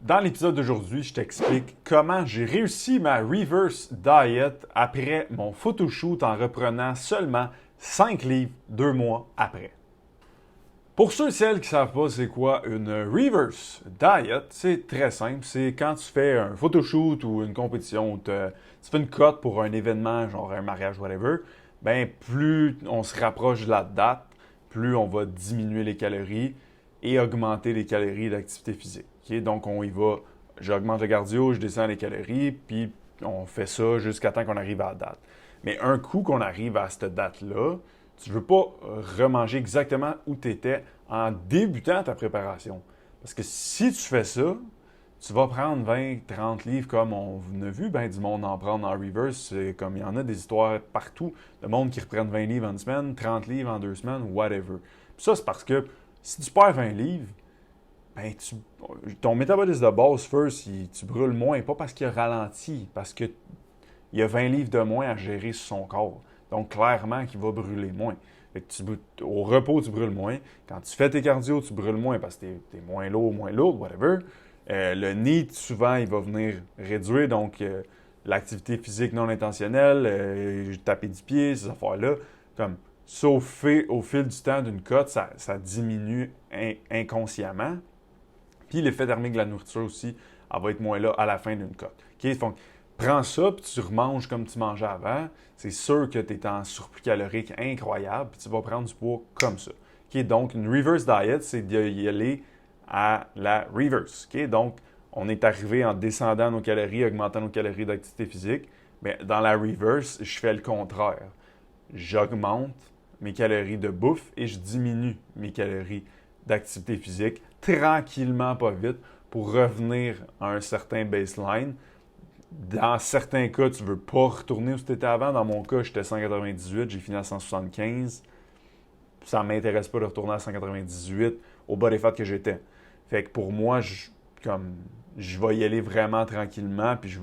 Dans l'épisode d'aujourd'hui, je t'explique comment j'ai réussi ma reverse diet après mon photoshoot en reprenant seulement 5 livres 2 mois après. Pour ceux et celles qui ne savent pas c'est quoi une reverse diet, c'est très simple. C'est quand tu fais un photoshoot ou une compétition, tu fais une cote pour un événement, genre un mariage, whatever, ben plus on se rapproche de la date, plus on va diminuer les calories et augmenter les calories d'activité physique. Okay? Donc, on y va, j'augmente le cardio, je descends les calories, puis on fait ça jusqu'à temps qu'on arrive à la date. Mais un coup qu'on arrive à cette date-là, tu ne veux pas remanger exactement où tu étais en débutant ta préparation. Parce que si tu fais ça, tu vas prendre 20, 30 livres comme on a vu ben du monde en prendre en reverse. C'est comme il y en a des histoires partout de monde qui reprennent 20 livres en une semaine, 30 livres en 2 semaines, whatever. Puis ça, c'est parce que si tu perds 20 livres, ben ton métabolisme de base, first, tu brûles moins, pas parce qu'il a ralenti, parce qu'il y a 20 livres de moins à gérer sur son corps. Donc, clairement qu'il va brûler moins. Fait que au repos, tu brûles moins. Quand tu fais tes cardio, tu brûles moins parce que tu es moins lourd, whatever. Le NEAT, souvent, il va venir réduire. Donc, l'activité physique non intentionnelle, taper du pied, ces affaires-là. Comme ça, au fil du temps d'une cote, ça diminue inconsciemment. Puis l'effet thermique de la nourriture aussi, elle va être moins là à la fin d'une cote. Okay? Donc, prends ça, puis tu remanges comme tu mangeais avant. C'est sûr que tu es en surplus calorique incroyable, puis tu vas prendre du poids comme ça. Okay? Donc, une reverse diet, c'est d'y aller à la reverse. Okay? Donc, on est arrivé en descendant nos calories, augmentant nos calories d'activité physique. Mais dans la reverse, je fais le contraire. J'augmente mes calories de bouffe et je diminue mes calories d'activité physique tranquillement, pas vite, pour revenir à un certain baseline. Dans certains cas, tu ne veux pas retourner où tu étais avant. Dans mon cas, j'étais 198, j'ai fini à 175. Ça ne m'intéresse pas de retourner à 198 au bas des fats que j'étais. Fait que pour moi, je vais y aller vraiment tranquillement, puis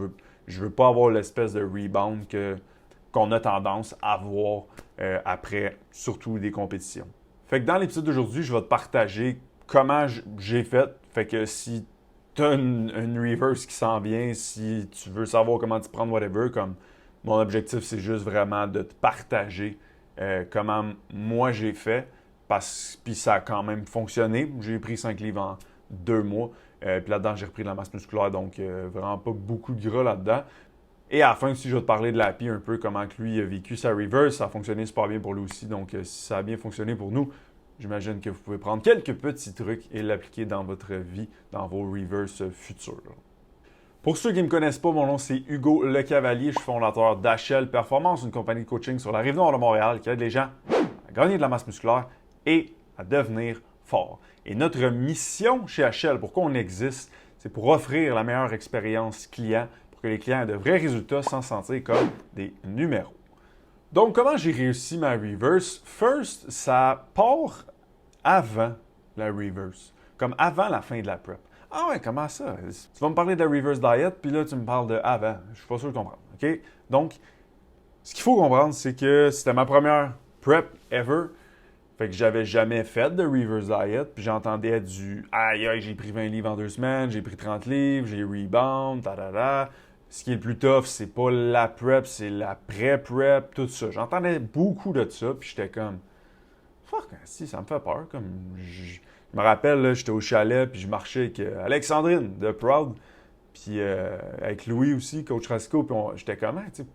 je veux pas avoir l'espèce de rebound qu'on a tendance à avoir après, surtout des compétitions. Fait que dans l'épisode d'aujourd'hui, je vais te partager comment j'ai fait. Fait que si tu as une reverse qui s'en vient, si tu veux savoir comment t'y prendre, whatever, comme mon objectif, c'est juste vraiment de te partager comment moi j'ai fait. Puis ça a quand même fonctionné. J'ai pris 5 livres en 2 mois. Puis là-dedans, j'ai repris de la masse musculaire, donc vraiment pas beaucoup de gras là-dedans. Et à la fin aussi, je vais te parler de l'API un peu, comment que lui a vécu sa reverse. Ça a fonctionné super bien pour lui aussi. Donc, si ça a bien fonctionné pour nous, j'imagine que vous pouvez prendre quelques petits trucs et l'appliquer dans votre vie, dans vos reverse futurs. Pour ceux qui ne me connaissent pas, mon nom c'est Hugo Le Cavalier. Je suis fondateur d'HL Performance, une compagnie de coaching sur la Rive-Nord de Montréal qui aide les gens à gagner de la masse musculaire et à devenir fort. Et notre mission chez HL, pourquoi on existe, c'est pour offrir la meilleure expérience client pour que les clients aient de vrais résultats sans se sentir comme des numéros. Donc, comment j'ai réussi ma reverse? First, ça part avant la reverse, comme avant la fin de la prep. Ah ouais, comment ça? Tu vas me parler de la reverse diet, puis là, tu me parles de avant. Je suis pas sûr de comprendre. OK? Donc, ce qu'il faut comprendre, c'est que c'était ma première prep ever. Fait que j'avais jamais fait de reverse diet, puis j'entendais du « Aïe, aïe, j'ai pris 20 livres en 2 semaines, j'ai pris 30 livres, j'ai rebound, ta-da-da. » Ce qui est le plus tough, c'est pas la prep, c'est la pré-prep, tout ça. J'entendais beaucoup de ça, puis j'étais comme « Fuck, si, ça me fait peur. » Comme je me rappelle, là, j'étais au chalet, puis je marchais avec Alexandrine de Proud, puis avec Louis aussi, coach Rasco, puis j'étais comme « Tu sais,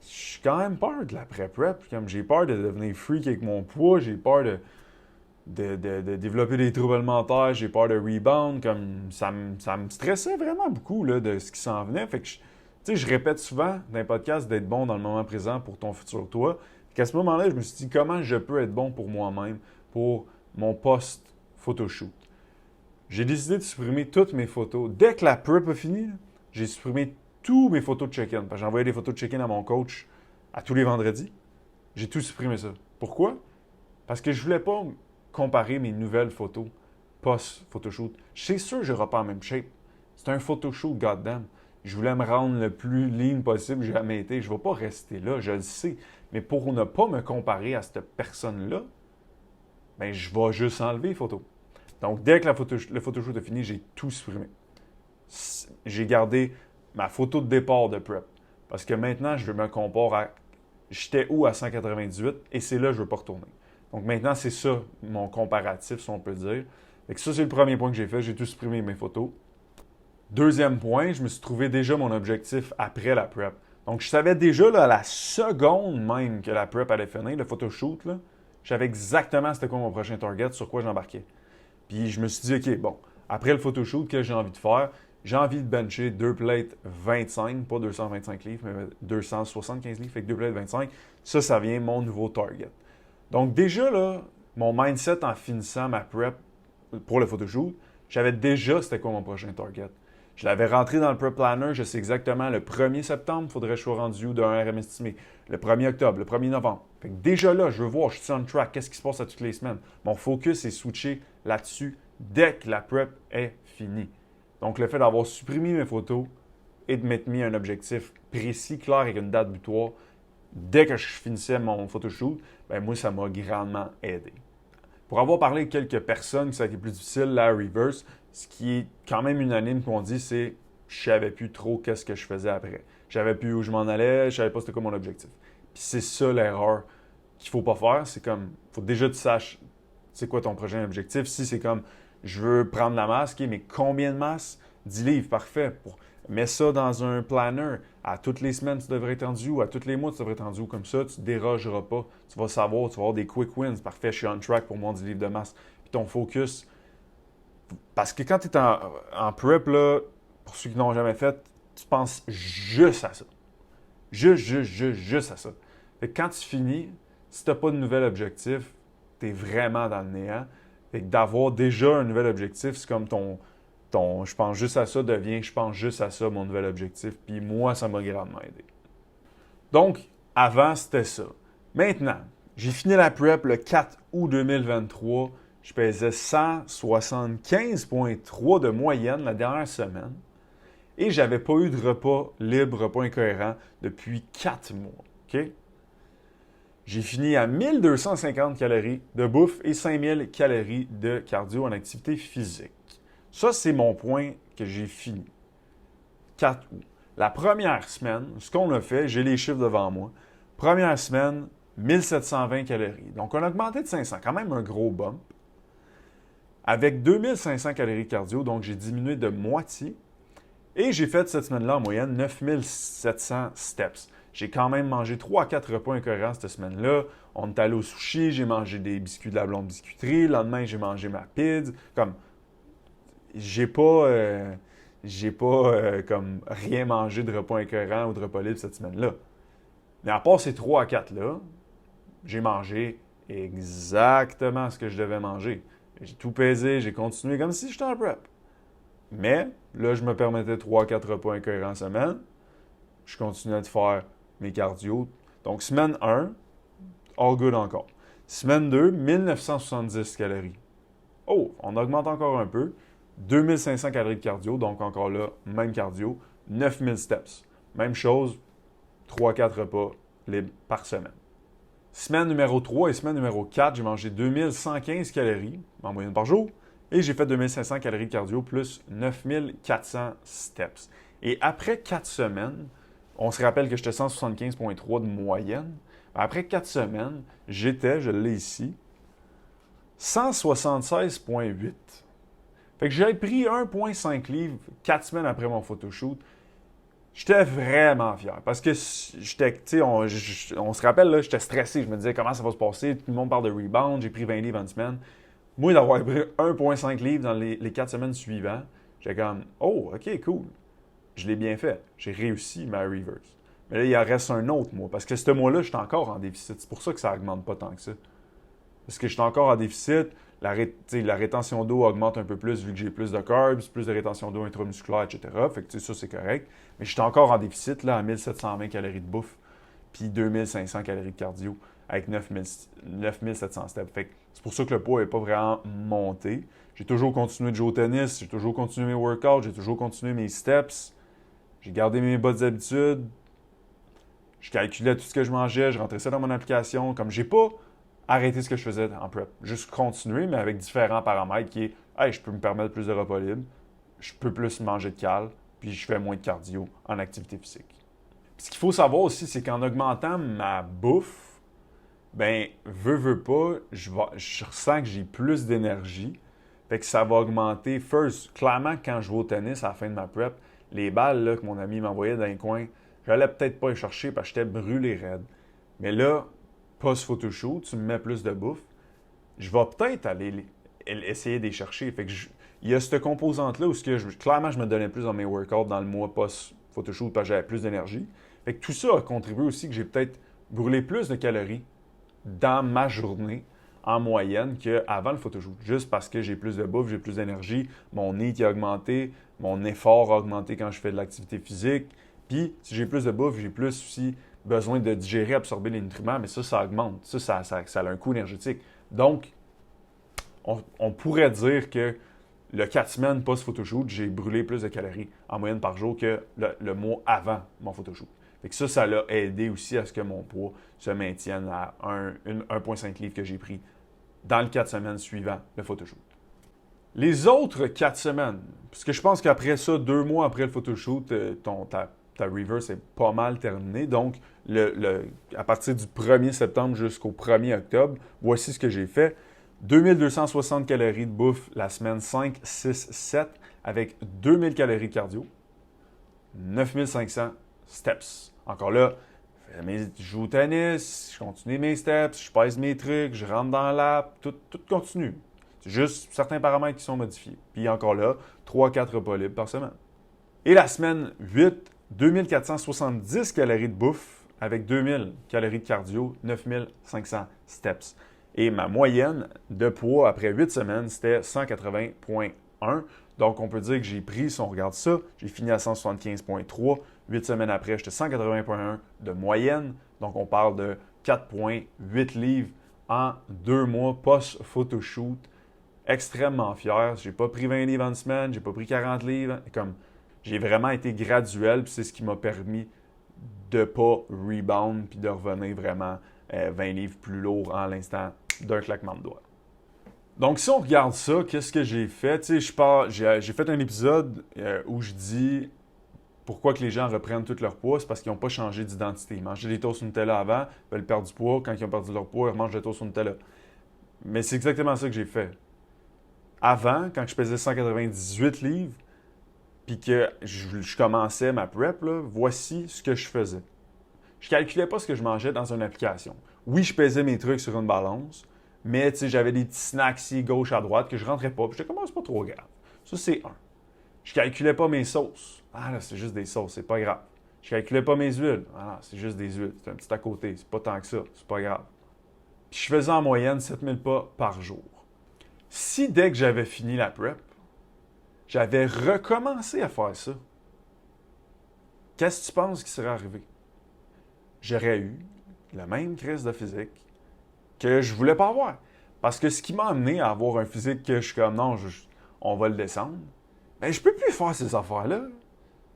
j'ai quand même peur de la pré-prep. Comme j'ai peur de devenir freak avec mon poids, j'ai peur de développer des troubles alimentaires, j'ai peur de rebound. Comme ça me stressait vraiment beaucoup là, de ce qui s'en venait. Fait que je répète souvent dans les podcasts d'être bon dans le moment présent pour ton futur toi. Qu'à ce moment-là, je me suis dit comment je peux être bon pour moi-même, pour mon post-photoshoot. J'ai décidé de supprimer toutes mes photos. Dès que la prep a fini, j'ai supprimé tous mes photos de check-in. Parce que j'envoyais des photos de check-in à mon coach à tous les vendredis. J'ai tout supprimé ça. Pourquoi? Parce que je voulais pas comparer mes nouvelles photos post-photoshoot. C'est sûr que je n'aurai pas en même shape. C'est un photoshoot, goddamn. Je voulais me rendre le plus lean possible, j'ai jamais été. Je ne vais pas rester là, je le sais. Mais pour ne pas me comparer à cette personne-là, ben, je vais juste enlever les photos. Donc, dès que le photoshoot est fini, j'ai tout supprimé. j'ai gardé ma photo de départ de prep. Parce que maintenant, je me compare à j'étais où à 198 et c'est là que je ne veux pas retourner. Donc maintenant, c'est ça mon comparatif, si on peut dire. Fait que ça, c'est le premier point que j'ai fait. J'ai tout supprimé mes photos. Deuxième point, je me suis trouvé déjà mon objectif après la prep. Donc, je savais déjà là, à la seconde même que la prep allait finir, le photoshoot, là, je savais exactement c'était quoi mon prochain target, sur quoi j'embarquais. Puis je me suis dit, OK, bon, après le photoshoot, qu'est-ce que j'ai envie de faire? J'ai envie de bencher 2 plates 25, pas 225 livres, mais 275 livres, fait que 2 plates 25. Ça vient mon nouveau target. Donc déjà, là, mon mindset en finissant ma prep pour le photoshoot, j'avais déjà c'était quoi mon prochain target. Je l'avais rentré dans le prep planner, je sais exactement le 1er septembre, il faudrait que je sois rendu où d'un RM estimé. Le 1er octobre, le 1er novembre. Fait que déjà là, je veux voir, je suis on track, qu'est-ce qui se passe à toutes les semaines. Mon focus est switché là-dessus dès que la prep est finie. Donc le fait d'avoir supprimé mes photos et de m'être mis un objectif précis, clair, avec une date butoir, dès que je finissais mon photoshoot, ben moi, ça m'a grandement aidé. Pour avoir parlé avec quelques personnes qui ça a été plus difficile, la reverse, ce qui est quand même unanime qu'on dit, c'est je savais plus trop qu'est-ce que je faisais après. Je savais plus où je m'en allais, je savais pas c'était quoi mon objectif. Puis c'est ça l'erreur qu'il faut pas faire, c'est comme, faut déjà que tu saches c'est quoi ton prochain objectif. Si c'est comme, je veux prendre la masse, okay, mais combien de masse? 10 livres, parfait. Mets ça dans un planner. À toutes les semaines, tu devrais être rendu où? À tous les mois, tu devrais être rendu où? Comme ça, tu ne dérogeras pas. Tu vas savoir, tu vas avoir des quick wins. Parfait, je suis on track pour mon 10 livres de masse. Puis ton focus. Parce que quand tu es en prep, là, pour ceux qui n'ont jamais fait, tu penses juste à ça. Juste à ça. Fait que quand tu finis, si tu n'as pas de nouvel objectif, tu es vraiment dans le néant. Fait que d'avoir déjà un nouvel objectif, c'est comme ton je pense juste à ça devient je pense juste à ça, mon nouvel objectif. Puis moi, ça m'a grandement aidé. Donc, avant, c'était ça. Maintenant, j'ai fini la prep le 4 août 2023. Je pesais 175,3 de moyenne la dernière semaine. Et je n'avais pas eu de repas libre, repas incohérent depuis 4 mois. OK? J'ai fini à 1250 calories de bouffe et 5000 calories de cardio en activité physique. Ça, c'est mon point que j'ai fini. 4 août. La première semaine, ce qu'on a fait, j'ai les chiffres devant moi. Première semaine, 1720 calories. Donc, on a augmenté de 500. Quand même un gros bump. Avec 2500 calories de cardio, donc j'ai diminué de moitié. Et j'ai fait cette semaine-là en moyenne 9700 steps. J'ai quand même mangé 3 à 4 repas incohérents cette semaine-là. On est allé au sushi, j'ai mangé des biscuits de la blonde biscuiterie. Le lendemain, j'ai mangé ma pizza. Comme, j'ai pas comme rien mangé de repas incohérent ou de repas libre cette semaine-là. Mais à part ces 3 à 4-là, j'ai mangé exactement ce que je devais manger. J'ai tout pesé, j'ai continué comme si j'étais en prep. Mais là, je me permettais 3 à 4 repas incohérents semaine. Je continuais de faire mes cardio. Donc, semaine 1, all good encore. Semaine 2, 1970 calories. Oh, on augmente encore un peu. 2500 calories de cardio, donc encore là, même cardio. 9000 steps. Même chose, 3-4 repas libres par semaine. Semaine numéro 3 et semaine numéro 4, j'ai mangé 2115 calories en moyenne par jour et j'ai fait 2500 calories de cardio plus 9400 steps. Et après 4 semaines, on se rappelle que j'étais 175,3 de moyenne. Après 4 semaines, j'étais, je l'ai ici, 176,8. Fait que j'ai pris 1,5 livres 4 semaines après mon photoshoot. J'étais vraiment fier parce que j'étais, tu sais, on se rappelle, là, j'étais stressé. Je me disais comment ça va se passer. Tout le monde parle de rebound. J'ai pris 20 livres en une semaine. Moi, d'avoir pris 1,5 livres dans les 4 semaines suivantes, j'étais comme, oh, OK, cool. Je l'ai bien fait. J'ai réussi ma reverse. Mais là, il en reste un autre mois parce que ce mois-là, j'étais encore en déficit. C'est pour ça que ça n'augmente pas tant que ça. Parce que j'étais encore en déficit. La rétention d'eau augmente un peu plus vu que j'ai plus de carbs, plus de rétention d'eau intramusculaire, etc. Fait que ça, c'est correct. Mais j'étais encore en déficit là, à 1720 calories de bouffe, puis 2500 calories de cardio avec 9700 steps. Fait que c'est pour ça que le poids n'est pas vraiment monté. J'ai toujours continué de jouer au tennis, j'ai toujours continué mes workouts, j'ai toujours continué mes steps. J'ai gardé mes bonnes habitudes. Je calculais tout ce que je mangeais, je rentrais ça dans mon application. Comme j'ai pas arrêter ce que je faisais en prep. Juste continuer, mais avec différents paramètres qui est hey, je peux me permettre plus de repas libres. je peux plus manger de calories, puis je fais moins de cardio en activité physique. Puis ce qu'il faut savoir aussi, c'est qu'en augmentant ma bouffe, ben, veux pas, je ressens que j'ai plus d'énergie. Fait que ça va augmenter. First, clairement, quand je vais au tennis à la fin de ma prep, les balles là, que mon ami m'envoyait dans les coins, j'allais peut-être pas les chercher parce que j'étais brûlé raide. Mais là, post-photoshoot, tu me mets plus de bouffe, je vais peut-être aller essayer de les chercher. Fait que il y a cette composante-là où clairement, je me donnais plus dans mes workouts dans le mois post-photoshoot parce que j'avais plus d'énergie. Fait que tout ça a contribué aussi que j'ai peut-être brûlé plus de calories dans ma journée en moyenne qu'avant le photoshoot. Juste parce que j'ai plus de bouffe, j'ai plus d'énergie, mon NEAT a augmenté, mon effort a augmenté quand je fais de l'activité physique. Puis, si j'ai plus de bouffe, j'ai plus aussi besoin de digérer, absorber les nutriments, mais ça augmente. Ça a un coût énergétique. Donc, on pourrait dire que le 4 semaines post-photoshoot, j'ai brûlé plus de calories en moyenne par jour que le mois avant mon photoshoot. Fait que ça l'a aidé aussi à ce que mon poids se maintienne à 1,5 livre que j'ai pris dans le 4 semaines suivant le photoshoot. Les autres 4 semaines, parce que je pense qu'après ça, 2 mois après le photoshoot, ta reverse est pas mal terminée. Donc, à partir du 1er septembre jusqu'au 1er octobre, voici ce que j'ai fait. 2260 calories de bouffe la semaine 5, 6, 7 avec 2000 calories de cardio, 9500 steps. Encore là, je joue au tennis, je continue mes steps, je pèse mes trucs, je rentre dans l'app, tout continue. C'est juste certains paramètres qui sont modifiés. Puis encore là, 3-4 repas libres par semaine. Et la semaine 8, 2470 calories de bouffe avec 2000 calories de cardio, 9500 steps. Et ma moyenne de poids après 8 semaines, c'était 180,1. Donc, on peut dire que j'ai pris, si on regarde ça, j'ai fini à 175,3. 8 semaines après, j'étais 180,1 de moyenne. Donc, on parle de 4,8 livres en 2 mois post-photoshoot. Extrêmement fier. J'ai pas pris 20 livres en une semaine, j'ai pas pris 40 livres. J'ai vraiment été graduel, puis c'est ce qui m'a permis de ne pas rebound puis de revenir vraiment 20 livres plus lourd en l'instant d'un claquement de doigts. Donc, si on regarde ça, qu'est-ce que j'ai fait? Tu sais, j'ai fait un épisode où je dis pourquoi que les gens reprennent tout leur poids. C'est parce qu'ils n'ont pas changé d'identité. Ils mangeaient des toasts Nutella avant, ils veulent perdre du poids. Quand ils ont perdu leur poids, ils remangent des toasts Nutella. Mais c'est exactement ça que j'ai fait. Avant, quand je pesais 198 livres, puis que je commençais ma prep, là, voici ce que je faisais. Je ne calculais pas ce que je mangeais dans une application. Oui, je pesais mes trucs sur une balance, mais j'avais des petits snacks ici, gauche à droite, que je ne rentrais pas. Puis je commence pas trop grave. Ça, c'est un. Je ne calculais pas mes sauces. Ah là, c'est juste des sauces, c'est pas grave. Je ne calculais pas mes huiles. Ah non, c'est juste des huiles. C'est un petit à côté, c'est pas tant que ça, c'est pas grave. Puis je faisais en moyenne 7000 pas par jour. Si dès que j'avais fini la prep, j'avais recommencé à faire ça, qu'est-ce que tu penses qui serait arrivé? J'aurais eu la même crise de physique que je voulais pas avoir. Parce que ce qui m'a amené à avoir un physique que je suis comme non, on va le descendre, ben je peux plus faire ces affaires-là.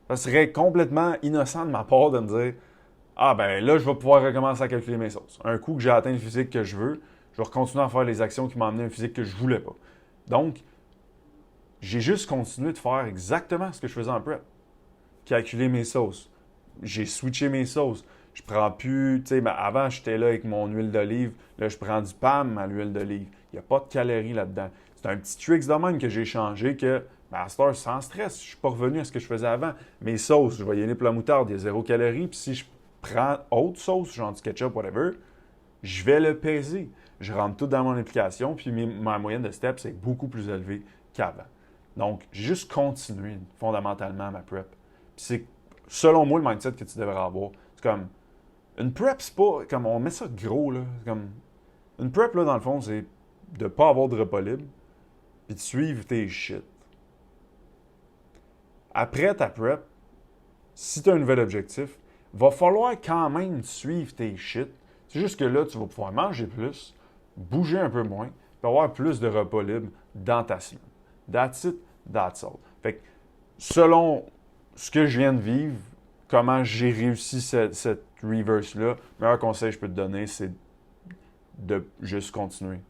Ça serait complètement innocent de ma part de me dire ah ben là, je vais pouvoir recommencer à calculer mes sauces. Un coup que j'ai atteint le physique que je veux, je vais continuer à faire les actions qui m'ont amené à un physique que je voulais pas. Donc, j'ai juste continué de faire exactement ce que je faisais en prep. Calculer mes sauces. J'ai switché mes sauces. Je prends plus, tu sais, avant, j'étais là avec mon huile d'olive. Là, je prends du PAM à l'huile d'olive. Il n'y a pas de calories là-dedans. C'est un petit trick de même que j'ai changé que, à cette heure, sans stress, je ne suis pas revenu à ce que je faisais avant. Mes sauces, je vais y aller pour la moutarde, il y a 0 calories. Puis si je prends autre sauce, genre du ketchup, whatever, je vais le peser. Je rentre tout dans mon application, puis ma moyenne de steps est beaucoup plus élevée qu'avant. Donc, j'ai juste continué fondamentalement ma prep. Puis c'est, selon moi, le mindset que tu devrais avoir. C'est comme, une prep, c'est pas, comme on met ça gros, là. Comme, une prep, là, dans le fond, c'est de ne pas avoir de repas libre, puis de suivre tes shit. Après ta prep, si tu as un nouvel objectif, va falloir quand même suivre tes shit. C'est juste que là, tu vas pouvoir manger plus, bouger un peu moins, puis avoir plus de repas libres dans ta semaine. That's it, that's all. Fait que, selon ce que je viens de vivre, comment j'ai réussi cette reverse-là, le meilleur conseil que je peux te donner, c'est de juste continuer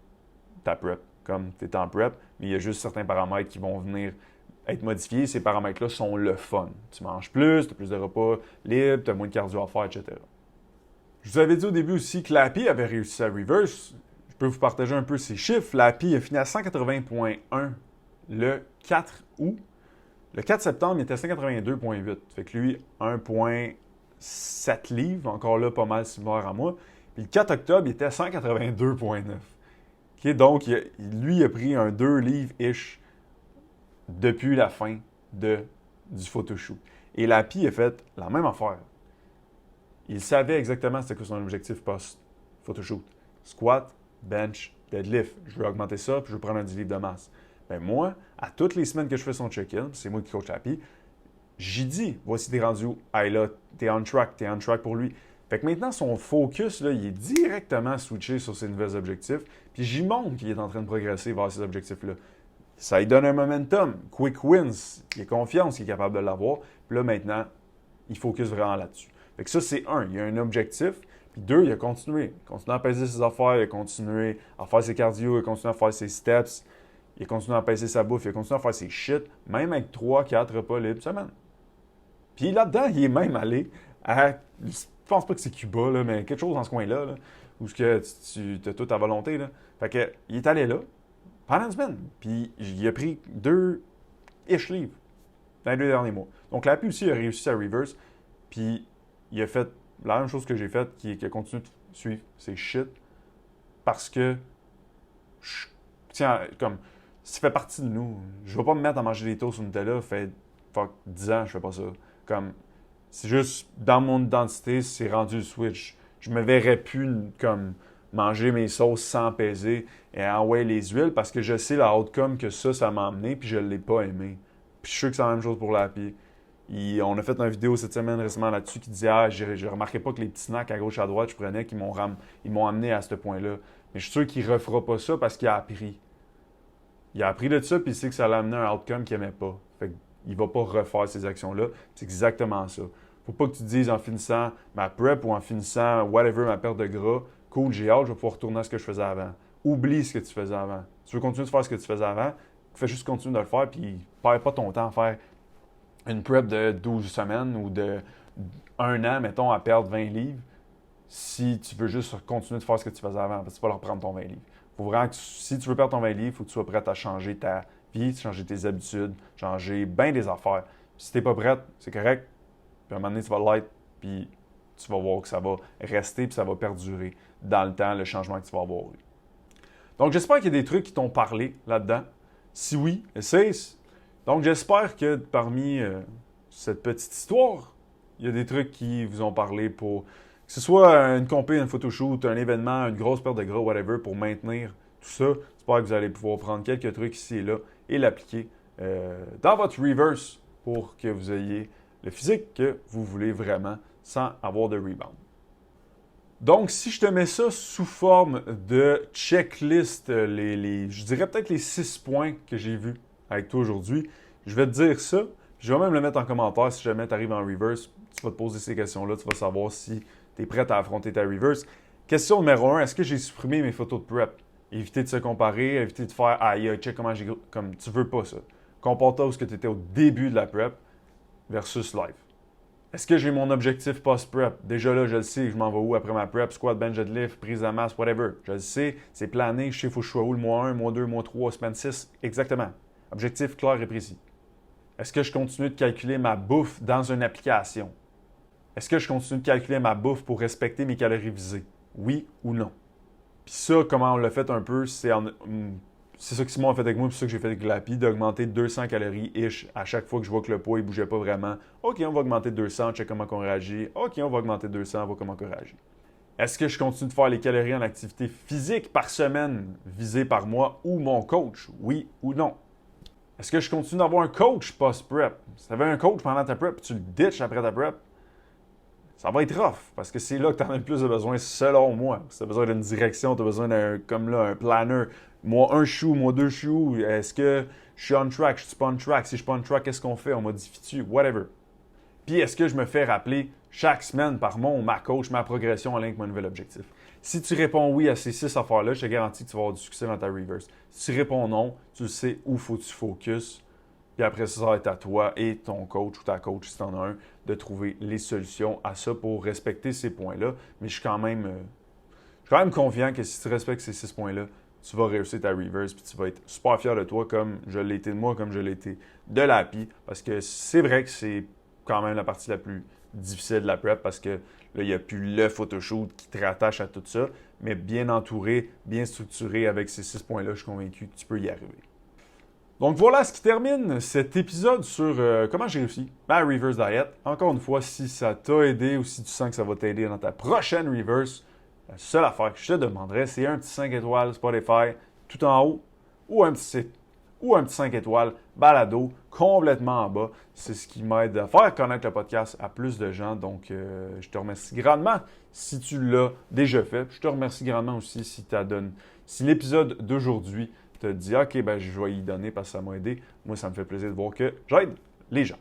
ta prep. Comme tu es en prep, mais il y a juste certains paramètres qui vont venir être modifiés. Ces paramètres-là sont le fun. Tu manges plus, tu as plus de repas libres, tu as moins de cardio à faire, etc. Je vous avais dit au début aussi que Lappy avait réussi sa reverse. Je peux vous partager un peu ses chiffres. Lappy a fini à 180,1 le 4 août. Le 4 septembre, il était à 182,8. Fait que lui, 1,7 livres, encore là, pas mal similaire à moi. Puis le 4 octobre, il était à 182,9. Okay, donc, lui, il a pris un 2 livres-ish depuis la fin du photoshoot. Et Lappy a fait la même affaire. Il savait exactement c'était quoi son objectif post-photoshoot. Squat, bench, deadlift. Je veux augmenter ça, puis je veux prendre un 10 livres de masse. Ben moi, à toutes les semaines que je fais son check-in, c'est moi qui coach Lappy, j'y dis, voici t'es rendu où? Hey là, t'es on track pour lui. Fait que maintenant, son focus, là, il est directement switché sur ses nouveaux objectifs, puis j'y montre qu'il est en train de progresser vers ces objectifs-là. Ça lui donne un momentum. Quick wins. Il a confiance qu'il est capable de l'avoir. Puis là, maintenant, il focus vraiment là-dessus. Fait que ça, c'est un. Il y a un objectif. Puis deux, il a continué. Il a continué à peser ses affaires. Il a continué à faire ses cardio. Il a continué à faire ses steps. Il a continué à peser sa bouffe. Il a continué à faire ses shit. Même avec 3-4 repas libres semaine. Puis là-dedans, il est même allé à... Je pense pas que c'est Cuba, là, mais quelque chose dans ce coin-là, là, où tu as tout à volonté. Là. Fait que, il est allé là. Pendant une semaine. Puis il a pris 2-ish livres dans les 2 derniers mois. Donc Lappy aussi a réussi sa reverse. Puis il a fait la même chose que j'ai faite, qui a continué de suivre ses shit. Parce que, tiens, comme, ça fait partie de nous. Je ne vais pas me mettre à manger des toasts au Nutella. Fait 10 ans, je fais pas ça. Comme, c'est juste, dans mon identité, c'est rendu le switch. Je me verrais plus comme manger mes sauces sans peser et envoyer les huiles parce que je sais la outcome que ça m'a amené puis je ne l'ai pas aimé. Puis je suis sûr que c'est la même chose pour Lappy. On a fait une vidéo cette semaine récemment là-dessus qui disait je remarquais pas que les petits snacks à gauche à droite je prenais qui m'ont amené à ce point-là. Mais je suis sûr qu'il ne refera pas ça parce qu'il a appris. Il a appris de ça puis il sait que ça l'a amené à un outcome qu'il n'aimait pas. Fait qu'il ne va pas refaire ces actions-là. C'est exactement ça. Faut pas que tu te dises en finissant ma prep ou en finissant whatever, ma perte de gras, cool, j'ai hâte, je vais pouvoir retourner à ce que je faisais avant. Oublie ce que tu faisais avant. Tu veux continuer de faire ce que tu faisais avant, fais juste continuer de le faire, puis perds pas ton temps à faire une prep de 12 semaines ou de 1 an, mettons, à perdre 20 livres, si tu veux juste continuer de faire ce que tu faisais avant, parce que tu vas leur prendre ton 20 livres. Faut vraiment que si tu veux perdre ton 20 livres, il faut que tu sois prêt à changer ta vie, changer tes habitudes, changer bien des affaires. Puis si tu n'es pas prête, c'est correct. Puis à un moment donné, tu vas l'être, puis tu vas voir que ça va rester, puis ça va perdurer dans le temps, le changement que tu vas avoir eu. Donc, j'espère qu'il y a des trucs qui t'ont parlé là-dedans. Si oui, essaye. Donc, j'espère que parmi cette petite histoire, il y a des trucs qui vous ont parlé pour que ce soit une compé, un photoshoot, un événement, une grosse perte de gras, whatever, pour maintenir tout ça. J'espère que vous allez pouvoir prendre quelques trucs ici et là et l'appliquer dans votre reverse pour que vous ayez le physique que vous voulez vraiment sans avoir de rebound. Donc, si je te mets ça sous forme de checklist, je dirais peut-être les 6 points que j'ai vus avec toi aujourd'hui, je vais te dire ça. Je vais même le mettre en commentaire si jamais tu arrives en reverse. Tu vas te poser ces questions-là, tu vas savoir si tu es prêt à affronter ta reverse. Question numéro 1, est-ce que j'ai supprimé mes photos de prep? Éviter de se comparer, éviter de faire « Aïe, check comment j'ai... » Comme tu veux pas ça. Compare-toi où tu étais au début de la prep versus live. Est-ce que j'ai mon objectif post-prep? Déjà là, je le sais, je m'en vais où après ma prep, squat, bench, deadlift, prise de masse, whatever. Je le sais, c'est plané, je sais, il faut que je sois où le mois 1, mois 2, mois 3, semaine 6, exactement. Objectif clair et précis. Est-ce que je continue de calculer ma bouffe dans une application? Est-ce que je continue de calculer ma bouffe pour respecter mes calories visées? Oui ou non? Puis ça, comment on l'a fait un peu, c'est ça que Simon a fait avec moi, puis c'est ça que j'ai fait avec Lappy, d'augmenter 200 calories-ish à chaque fois que je vois que le poids ne bougeait pas vraiment. OK, on va augmenter 200, check comment on réagit. OK, on va augmenter 200, on va comment on réagit. Est-ce que je continue de faire les calories en activité physique par semaine visées par moi ou mon coach? Oui ou non? Est-ce que je continue d'avoir un coach post-prep? Si tu avais un coach pendant ta prep et tu le ditches après ta prep, ça va être rough parce que c'est là que tu en as le plus de besoin selon moi. Si tu as besoin d'une direction, tu as besoin d'un, comme là, un planner. Moi, 1 shoe, moi, 2 shoes. Est-ce que je suis on track? Je suis pas on track? Si je suis pas on track, qu'est-ce qu'on fait? On modifie-tu? Whatever. Puis, est-ce que je me fais rappeler chaque semaine par ma coach, ma progression en lien avec mon nouvel objectif? Si tu réponds oui à ces 6 affaires-là, je te garantis que tu vas avoir du succès dans ta reverse. Si tu réponds non, tu sais où faut que tu focuses Puis après ça, ça va être à toi et ton coach ou ta coach, si tu en as un, de trouver les solutions à ça pour respecter ces points-là. Mais je suis quand même confiant que si tu respectes ces 6 points-là, tu vas réussir ta reverse puis tu vas être super fier de toi comme je l'ai été de moi, comme je l'ai été de l'API. Parce que c'est vrai que c'est quand même la partie la plus difficile de la prep parce que là, il n'y a plus le photoshoot qui te rattache à tout ça. Mais bien entouré, bien structuré avec ces 6 points-là, je suis convaincu que tu peux y arriver. Donc voilà ce qui termine cet épisode sur comment j'ai réussi ma reverse diet. Encore une fois, si ça t'a aidé ou si tu sens que ça va t'aider dans ta prochaine reverse, la seule affaire que je te demanderais, c'est un petit 5 étoiles Spotify tout en haut ou un petit 5 étoiles balado complètement en bas. C'est ce qui m'aide à faire connaître le podcast à plus de gens. Donc, je te remercie grandement si tu l'as déjà fait. Je te remercie grandement aussi si l'épisode d'aujourd'hui te dit « OK, ben, je vais y donner parce que ça m'a aidé. » Moi, ça me fait plaisir de voir que j'aide les gens.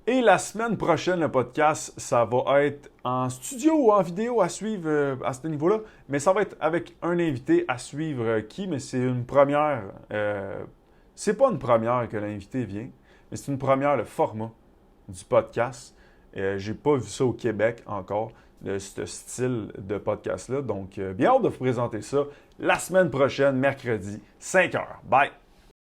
Et la semaine prochaine, le podcast, ça va être en studio ou en vidéo à suivre à ce niveau-là, mais ça va être avec un invité à suivre mais c'est une première. C'est pas une première que l'invité vient, mais c'est une première, le format du podcast. J'ai pas vu ça au Québec encore, ce style de podcast-là. Donc, bien hâte de vous présenter ça la semaine prochaine, mercredi, 5h. Bye!